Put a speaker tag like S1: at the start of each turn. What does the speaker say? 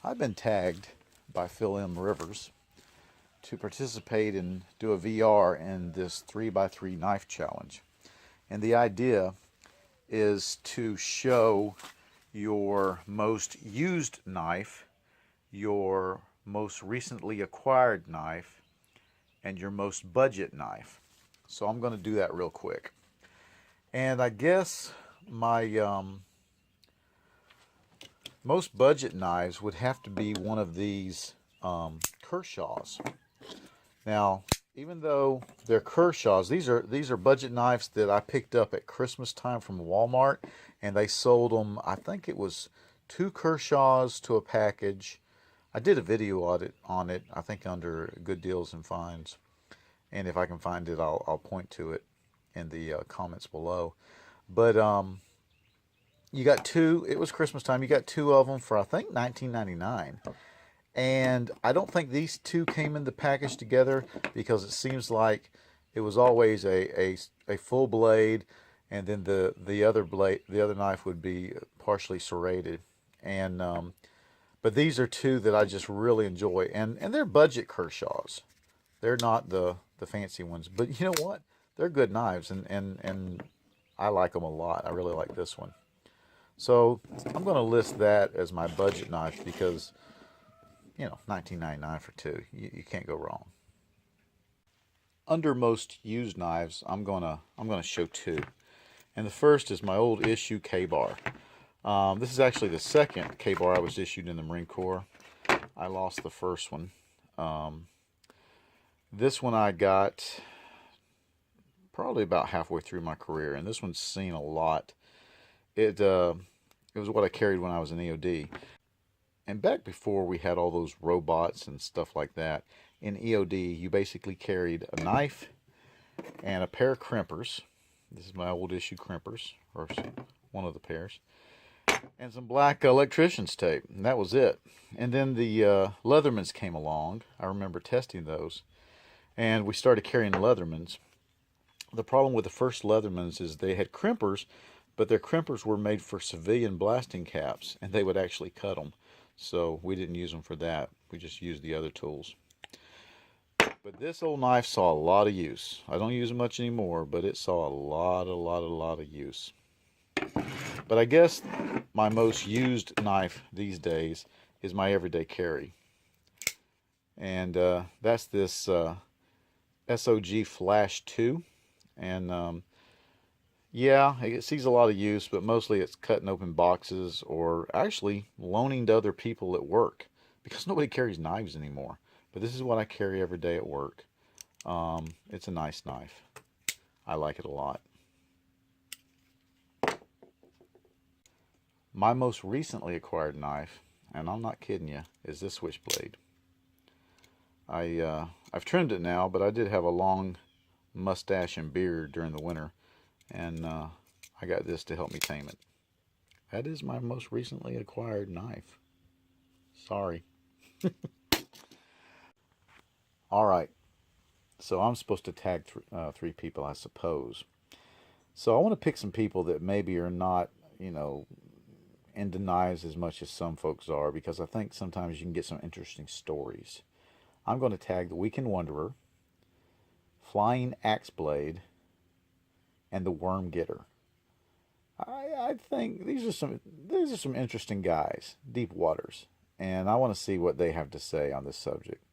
S1: I've been tagged by Phil M. Rivers to participate and do a VR in this 3x3 knife challenge. And the idea is to show your most used knife, your most recently acquired knife, and your most budget knife. So I'm going to do that real quick. And I guess my most budget knives would have to be one of these Kershaws. Now, even though they're Kershaws, these are budget knives that I picked up at Christmas time from Walmart, and they sold them. I think it was 2 Kershaws to a package. I did a video on it. I think under Good Deals and Finds, and if I can find it, I'll point to it in the comments below. But you got 2. It was Christmas time. You got 2 of them for I think $19.99. And I don't think these 2 came in the package together because it seems like it was always a full blade, and then the other knife would be partially serrated. And but these are 2 that I just really enjoy, and they're budget Kershaws. They're not the fancy ones, but you know what? They're good knives, and I like them a lot. I really like this one. So I'm going to list that as my budget knife because, you know, $19.99 for 2. You can't go wrong. Under most used knives, I'm gonna show 2, and the first is my old issue K-bar. This is actually the second K-bar I was issued in the Marine Corps. I lost the first one. This one I got probably about halfway through my career, and this one's seen a lot. It was what I carried when I was in EOD. And back before we had all those robots and stuff like that, in EOD you basically carried a knife and a pair of crimpers. This is my old issue crimpers, or one of the pairs, and some black electrician's tape, and that was it. And then the Leathermans came along. I remember testing those, and we started carrying Leathermans. The problem with the first Leathermans is they had crimpers, but their crimpers were made for civilian blasting caps, and they would actually cut them. So we didn't use them for that. We just used the other tools. But this old knife saw a lot of use. I don't use it much anymore, but it saw a lot of use. But I guess my most used knife these days is my everyday carry. And that's this SOG Flash 2. And yeah, it sees a lot of use, but mostly it's cutting open boxes or actually loaning to other people at work because nobody carries knives anymore. But this is what I carry every day at work. It's a nice knife. I like it a lot. My most recently acquired knife, and I'm not kidding you, is this switchblade. I've trimmed it now, but I did have a long mustache and beard during the winter. And I got this to help me tame it. That is my most recently acquired knife. Sorry. Alright. So I'm supposed to tag 3 people, I suppose. So I want to pick some people that maybe are not, you know, into knives as much as some folks are, because I think sometimes you can get some interesting stories. I'm going to tag the Weekend Wanderer, Flying Axe Blade, and the Worm Getter. I think these are some interesting guys, deep waters, and I want to see what they have to say on this subject.